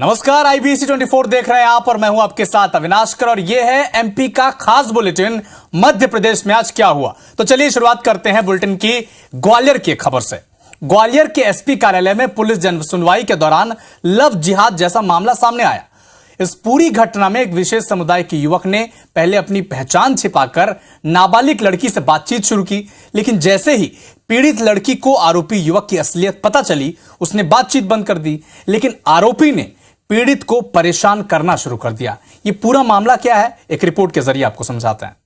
नमस्कार, IBC 24 देख रहे हैं आप और मैं हूं आपके साथ अविनाश कर और यह है एमपी का खास बुलेटिन मध्य प्रदेश में आज क्या हुआ। तो चलिए शुरुआत करते हैं बुलेटिन की ग्वालियर की खबर से। ग्वालियर के एसपी कार्यालय में पुलिस जनसुनवाई के दौरान लव जिहाद जैसा मामला सामने आया। इस पूरी घटना में एक विशेष समुदाय के युवक ने पहले अपनी पहचान छिपाकर नाबालिग लड़की से बातचीत शुरू की, लेकिन जैसे ही पीड़ित लड़की को आरोपी युवक की असलियत पता चली, उसने बातचीत बंद कर दी। लेकिन आरोपी ने पीड़ित को परेशान करना शुरू कर दिया। यह पूरा मामला क्या है, एक रिपोर्ट के जरिए आपको समझाते हैं।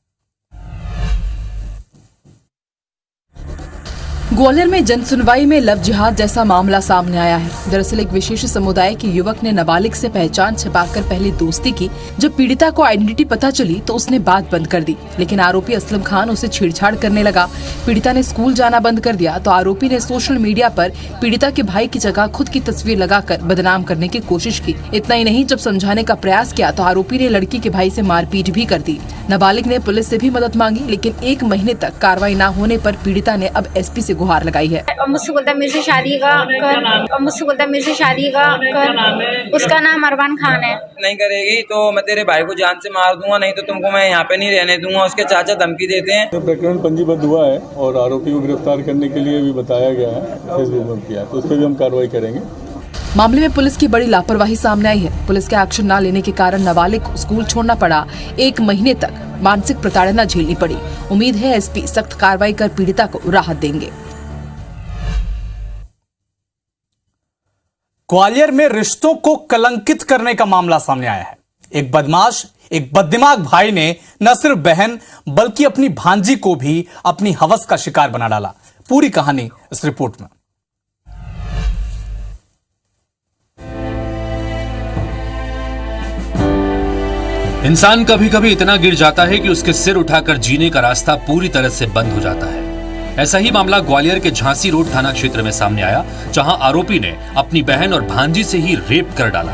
ग्वालियर में जनसुनवाई में लव जिहाद जैसा मामला सामने आया है। दरअसल एक विशेष समुदाय के युवक ने नाबालिग से पहचान छिपाकर पहले दोस्ती की। जब पीड़िता को आइडेंटिटी पता चली तो उसने बात बंद कर दी, लेकिन आरोपी असलम खान उसे छेड़छाड़ करने लगा। पीड़िता ने स्कूल जाना बंद कर दिया तो आरोपी ने सोशल मीडिया पर पीड़िता के भाई की जगह खुद की तस्वीर लगाकर बदनाम करने की कोशिश की। इतना ही नहीं, जब समझाने का प्रयास किया तो आरोपी ने लड़की के भाई से मारपीट भी कर दी। नाबालिग ने पुलिस से भी मदद मांगी, लेकिन 1 महीने तक कार्रवाई न होने पर पीड़िता ने अब एसपी से गुहार लगाई है। मुझसे बोलता मेरे से शादी का कर, मुझसे बोलता मेरे से शादी का कर। उसका नाम अरमान खान है। नहीं करेगी तो मैं तेरे भाई को जान से मार दूंगा, नहीं तो तुमको मैं यहाँ पे नहीं रहने दूंगा। उसके चाचा धमकी देते हैं। तो प्रकरण पंजीबद्ध हुआ है और आरोपी को गिरफ्तार करने के लिए भी बताया गया है, फेसबुक में किया, तो उस पर भी हम कार्रवाई करेंगे। मामले में पुलिस की बड़ी लापरवाही सामने आई है। पुलिस के एक्शन न लेने के कारण नाबालिग को स्कूल छोड़ना पड़ा। 1 महीने तक मानसिक प्रताड़ना झेलनी पड़ी। उम्मीद है एसपी सख्त कार्रवाई कर पीड़िता को राहत देंगे। ग्वालियर में रिश्तों को कलंकित करने का मामला सामने आया है। एक बदमाश, एक बददिमाग भाई ने न सिर्फ बहन बल्कि अपनी भांजी को भी अपनी हवस का शिकार बना डाला। पूरी कहानी इस रिपोर्ट में। इंसान कभी कभी इतना गिर जाता है कि उसके सिर उठाकर जीने का रास्ता पूरी तरह से बंद हो जाता है। ऐसा ही मामला ग्वालियर के झांसी रोड थाना क्षेत्र में सामने आया, जहां आरोपी ने अपनी बहन और भांजी से ही रेप कर डाला।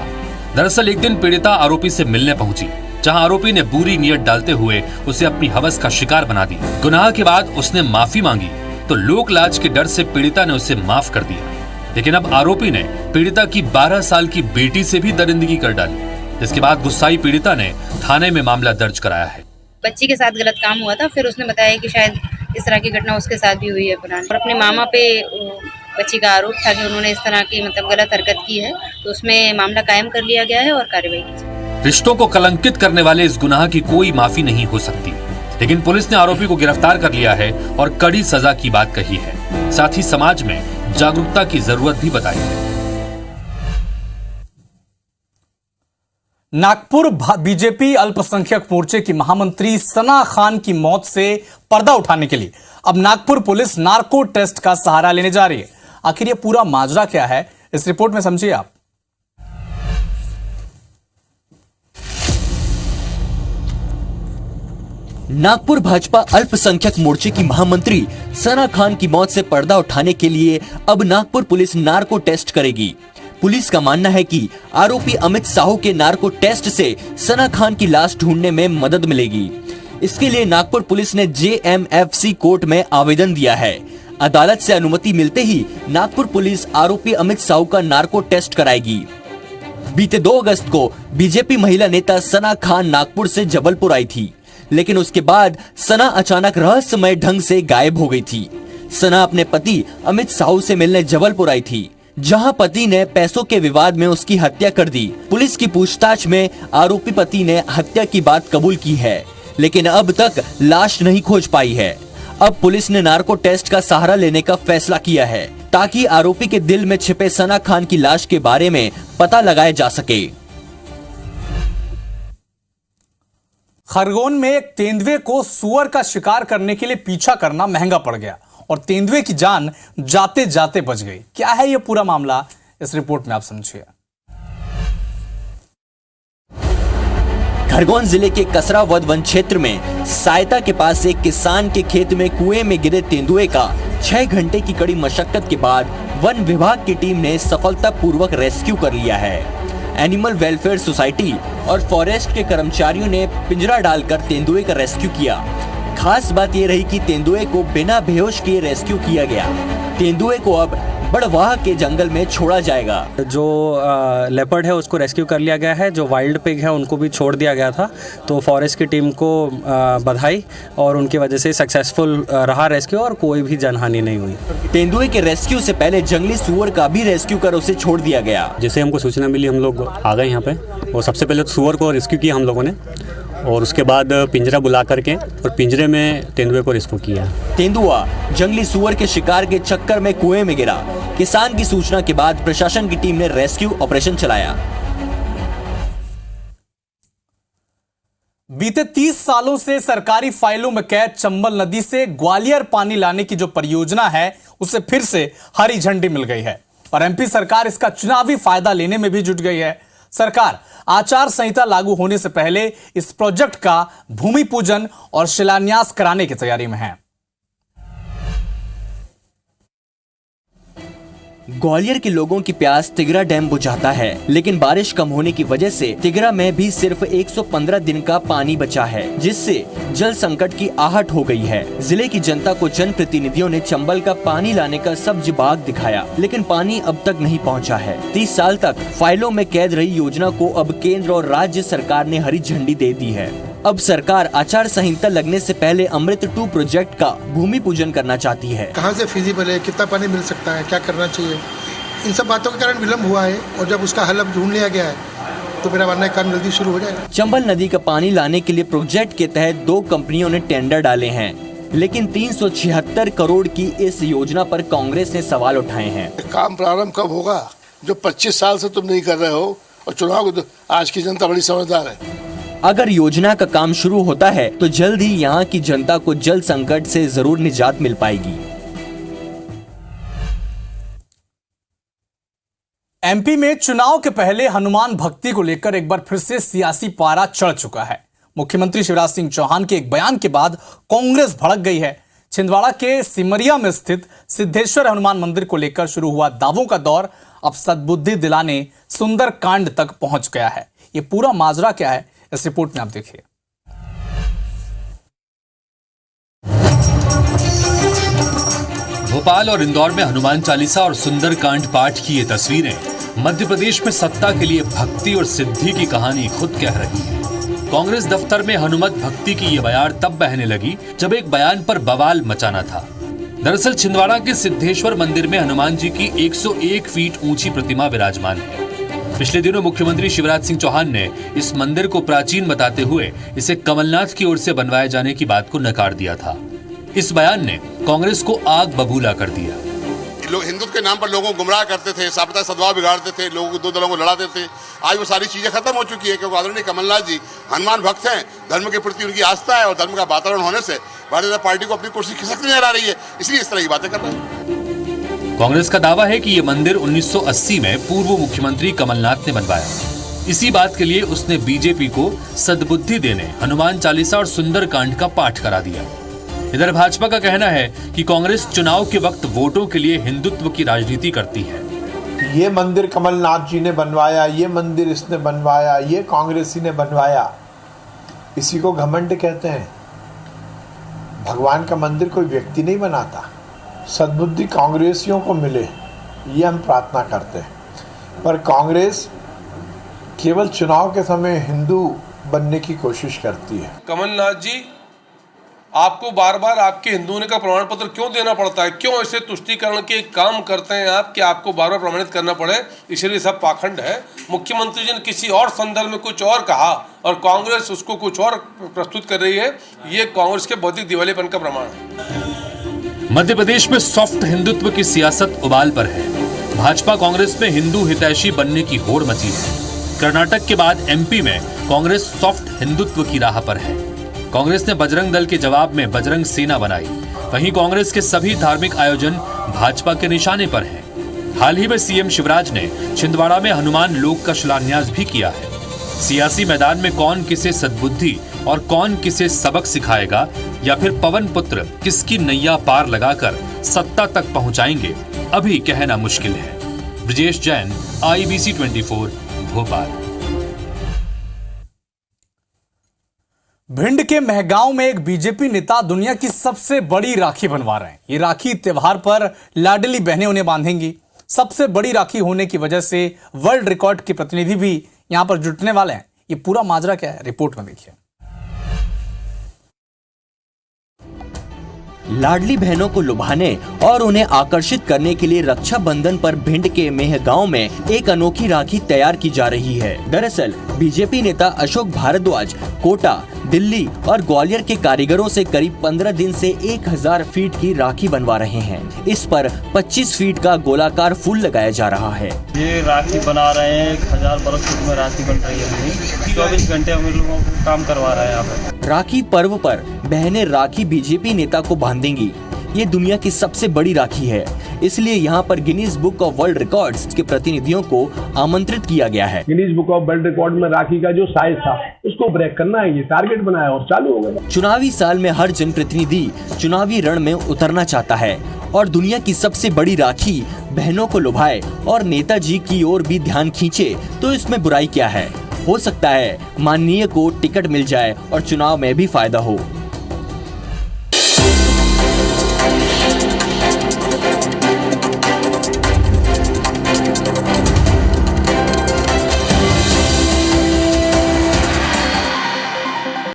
दरअसल एक दिन पीड़िता आरोपी से मिलने पहुंची, जहां आरोपी ने बुरी नीयत डालते हुए उसे अपनी हवस का शिकार बना दिया। गुनाह के बाद उसने माफी मांगी तो लोक लाज के डर से पीड़िता ने उसे माफ कर दिया। लेकिन अब आरोपी ने पीड़िता की 12 साल की बेटी से भी दरिंदगी कर डाली, जिसके बाद गुस्साई पीड़िता ने थाने में मामला दर्ज कराया है। बच्ची के साथ गलत काम हुआ था, फिर उसने बताया कि शायद इस तरह की घटना उसके साथ भी हुई है पुरानी, और अपने मामा पे बच्ची का आरोप था कि उन्होंने इस तरह की गलत हरकत की है, तो उसमें मामला कायम कर लिया गया है और कार्रवाई की जाए। रिश्तों को कलंकित करने वाले इस गुनाह की कोई माफी नहीं हो सकती, लेकिन पुलिस ने आरोपी को गिरफ्तार कर लिया है और कड़ी सजा की बात कही है। साथ ही समाज में जागरूकता की जरूरत भी बताई है। नागपुर बीजेपी अल्पसंख्यक मोर्चे की महामंत्री सना खान की मौत से पर्दा उठाने के लिए अब नागपुर पुलिस नार्को टेस्ट का सहारा लेने जा रही है। आखिर ये पूरा माजरा क्या है, इस रिपोर्ट में समझिए आप। नागपुर भाजपा अल्पसंख्यक मोर्चे की महामंत्री सना खान की मौत से पर्दा उठाने के लिए अब नागपुर पुलिस नार्को टेस्ट करेगी। पुलिस का मानना है कि आरोपी अमित साहू के नार्को टेस्ट से सना खान की लाश ढूंढने में मदद मिलेगी। इसके लिए नागपुर पुलिस ने JMFC कोर्ट में आवेदन दिया है। अदालत से अनुमति मिलते ही नागपुर पुलिस आरोपी अमित साहू का नार्को टेस्ट कराएगी। बीते 2 अगस्त को बीजेपी महिला नेता सना खान नागपुर से जबलपुर आई थी, लेकिन उसके बाद सना अचानक रहस्यमय ढंग से गायब हो गई थी। सना अपने पति अमित साहू से मिलने जबलपुर आई थी, जहां पति ने पैसों के विवाद में उसकी हत्या कर दी। पुलिस की पूछताछ में आरोपी पति ने हत्या की बात कबूल की है, लेकिन अब तक लाश नहीं खोज पाई है। अब पुलिस ने नार्को टेस्ट का सहारा लेने का फैसला किया है, ताकि आरोपी के दिल में छिपे सना खान की लाश के बारे में पता लगाया जा सके। खरगोन में एक तेंदुए को सुअर का शिकार करने के लिए पीछा करना महंगा पड़ गया और तेंदुए की जान जाते जाते बच गई। क्या है यह पूरा मामला, इस रिपोर्ट में आप समझिए। खरगोन जिले के कसरावद वन क्षेत्र में सायता के पास एक किसान के खेत में कुएं में गिरे तेंदुए का 6 घंटे की कड़ी मशक्कत के बाद वन विभाग की टीम ने सफलतापूर्वक रेस्क्यू कर लिया है। एनिमल वेलफेयर सोसाइटी और फॉरेस्ट के कर्मचारियों ने पिंजरा डालकर तेंदुए का रेस्क्यू किया। खास बात यह रही कि तेंदुए को बिना बेहोश किए रेस्क्यू किया गया। तेंदुए को अब बड़वाह के जंगल में छोड़ा जाएगा। जो लेपर्ड है उसको रेस्क्यू कर लिया गया है, जो वाइल्ड पिग है उनको भी छोड़ दिया गया था। तो फॉरेस्ट की टीम को बधाई, और उनकी वजह से सक्सेसफुल रहा रेस्क्यू और कोई भी जनहानि नहीं हुई। तेंदुए के रेस्क्यू से पहले जंगली सुअर का भी रेस्क्यू कर उसे छोड़ दिया गया। जैसे हमको सूचना मिली हम लोग आ गए यहाँ पे, और सबसे पहले सुअर को रेस्क्यू किया हम लोगों ने, और उसके बाद पिंजरा बुला करके और पिंजरे में तेंदुए को रेस्क्यू किया। तेंदुआ जंगली सुअर के शिकार के चक्कर में कुएं में गिरा। किसान की सूचना के बाद प्रशासन की टीम ने रेस्क्यू ऑपरेशन चलाया। बीते 30 सालों से सरकारी फाइलों में कैद चंबल नदी से ग्वालियर पानी लाने की जो परियोजना है उसे फिर से हरी झंडी मिल गई है, और एमपी सरकार इसका चुनावी फायदा लेने में भी जुट गई है। सरकार आचार संहिता लागू होने से पहले इस प्रोजेक्ट का भूमि पूजन और शिलान्यास कराने की तैयारी में है। ग्वालियर के लोगों की प्यास तिगरा डैम बुझाता है, लेकिन बारिश कम होने की वजह से तिगरा में भी सिर्फ 115 दिन का पानी बचा है, जिससे जल संकट की आहट हो गई है। जिले की जनता को जनप्रतिनिधियों ने चंबल का पानी लाने का सब्ज बाग दिखाया, लेकिन पानी अब तक नहीं पहुंचा है। 30 साल तक फाइलों में कैद रही योजना को अब केंद्र और राज्य सरकार ने हरी झंडी दे दी है। अब सरकार आचार संहिता लगने से पहले अमृत 2 प्रोजेक्ट का भूमि पूजन करना चाहती है। कहां से फिजिबल है, कितना पानी मिल सकता है, क्या करना चाहिए, इन सब बातों के कारण विलम्ब हुआ है, और जब उसका हल अब ढूंढ लिया गया है तो मेरा मानना है काम जल्दी शुरू हो जाएगा। चंबल नदी का पानी लाने के लिए प्रोजेक्ट के तहत 2 कंपनियों ने टेंडर डाले हैं, लेकिन 376 करोड़ की इस योजना पर कांग्रेस ने सवाल उठाए हैं। काम प्रारंभ कब होगा? जो 25 साल से तुम नहीं कर रहे हो, और चुनाव को आज की जनता बड़ी समझदार है। अगर योजना का काम शुरू होता है तो जल्द ही यहाँ की जनता को जल संकट से जरूर निजात मिल पाएगी। एमपी में चुनाव के पहले हनुमान भक्ति को लेकर एक बार फिर से सियासी पारा चढ़ चुका है। मुख्यमंत्री शिवराज सिंह चौहान के एक बयान के बाद कांग्रेस भड़क गई है। छिंदवाड़ा के सिमरिया में स्थित सिद्धेश्वर हनुमान मंदिर को लेकर शुरू हुआ दावों का दौर अब सद्बुद्धि दिलाने सुंदर कांड तक पहुंच गया है। ये पूरा माजरा क्या है, इस रिपोर्ट में आप देखिए। भोपाल और इंदौर में हनुमान चालीसा और सुंदर कांड पाठ की ये तस्वीरें मध्य प्रदेश में सत्ता के लिए भक्ति और सिद्धि की कहानी खुद कह रही है। कांग्रेस दफ्तर में हनुमत भक्ति की ये बयार तब बहने लगी जब एक बयान पर बवाल मचाना था। दरअसल छिंदवाड़ा के सिद्धेश्वर मंदिर में हनुमान जी की 101 फीट ऊंची प्रतिमा विराजमान है। पिछले दिनों मुख्यमंत्री शिवराज सिंह चौहान ने इस मंदिर को प्राचीन बताते हुए इसे कमलनाथ की ओर से बनवाए जाने की बात को नकार दिया था। इस बयान ने कांग्रेस को आग बबूला कर दिया। लोग हिंदुत्व के नाम पर लोगों को गुमराह करते थे, साप्ताहिक सद्भाव बिगाड़ते थे, लोगों को 2 दलों को लड़ाते थे। आज वो सारी चीजें खत्म हो चुकी है, क्योंकि आदरणीय कमलनाथ जी हनुमान भक्त हैं, धर्म के प्रति उनकी आस्था है, और धर्म का वातावरण होने से भारतीय जनता पार्टी को अपनी कुर्सी खिसकती नजर आ रही है, इसलिए इस तरह की बातें कर रहे हैं। कांग्रेस का दावा है कि ये मंदिर 1980 में पूर्व मुख्यमंत्री कमलनाथ ने बनवाया। इसी बात के लिए उसने बीजेपी को सद्बुद्धि देने हनुमान चालीसा और सुंदर कांड का पाठ करा दिया। इधर भाजपा का कहना है कि कांग्रेस चुनाव के वक्त वोटों के लिए हिंदुत्व की राजनीति करती है। ये मंदिर कमलनाथ जी ने बनवाया, ये मंदिर इसने बनवाया, ये कांग्रेसी ने बनवाया, इसी को घमंड कहते हैं। भगवान का मंदिर कोई व्यक्ति नहीं बनाता। सद्बुद्धि कांग्रेसियों को मिले, ये हम प्रार्थना करते हैं। पर कांग्रेस केवल चुनाव के समय हिंदू बनने की कोशिश करती है। कमलनाथ जी, आपको बार बार आपके हिंदू होने का प्रमाण पत्र क्यों देना पड़ता है? क्यों ऐसे तुष्टीकरण के काम करते हैं आप कि आपको बार बार प्रमाणित करना पड़े? इसलिए सब पाखंड है। मुख्यमंत्री जी ने किसी और संदर्भ में कुछ और कहा और कांग्रेस उसको कुछ और प्रस्तुत कर रही है, ये कांग्रेस के बौद्धिक दिवालेपन का प्रमाण है। मध्य प्रदेश में सॉफ्ट हिंदुत्व की सियासत उबाल पर है। भाजपा कांग्रेस में हिंदू हितैषी बनने की होड़ मची है। कर्नाटक के बाद एमपी में कांग्रेस सॉफ्ट हिंदुत्व की राह पर है। कांग्रेस ने बजरंग दल के जवाब में बजरंग सेना बनाई। वहीं कांग्रेस के सभी धार्मिक आयोजन भाजपा के निशाने पर हैं। हाल ही में सीएम शिवराज ने छिंदवाड़ा में हनुमान लोक का शिलान्यास भी किया है। सियासी मैदान में कौन किसे सद्बुद्धि और कौन किसे सबक सिखाएगा, या फिर पवन पुत्र किसकी नैया पार लगाकर सत्ता तक पहुंचाएंगे, अभी कहना मुश्किल है। ब्रजेश जैन, IBC 24, भोपाल। भिंड के महगांव में एक बीजेपी नेता दुनिया की सबसे बड़ी राखी बनवा रहे हैं। ये राखी त्योहार पर लाडली बहनें उन्हें बांधेंगी। सबसे बड़ी राखी होने की वजह से वर्ल्ड रिकॉर्ड के प्रतिनिधि भी यहां पर जुटने वाले हैं। ये पूरा माजरा क्या है, रिपोर्ट में देखिए। लाडली बहनों को लुभाने और उन्हें आकर्षित करने के लिए रक्षाबंधन पर भिंड के मेहगांव में एक अनोखी राखी तैयार की जा रही है। दरअसल बीजेपी नेता अशोक भारद्वाज कोटा, दिल्ली और ग्वालियर के कारीगरों से करीब 15 दिन से 1000 फीट की राखी बनवा रहे हैं। इस पर 25 फीट का गोलाकार फूल लगाया जा रहा है। ये राखी बना रहे हैं, 1000-12 फीट में राखी बन रही है। 24 घंटे हम लोगों को काम करवा रहे हैं यहाँ पे। राखी पर्व पर बहनें राखी बीजेपी नेता को बांधेंगी। ये दुनिया की सबसे बड़ी राखी है, इसलिए यहाँ पर Guinness book of world records के प्रतिनिधियों को आमंत्रित किया गया है। Guinness book of world record में राखी का जो साइज था उसको ब्रेक करना है, ये टारगेट बनाया और चालू हो गया। चुनावी साल में हर जनप्रतिनिधि चुनावी रण में उतरना चाहता है और दुनिया की सबसे बड़ी राखी बहनों को लुभाए और नेताजी की ओर भी ध्यान खींचे तो इसमें बुराई क्या है। हो सकता है माननीय को टिकट मिल जाए और चुनाव में भी फायदा हो।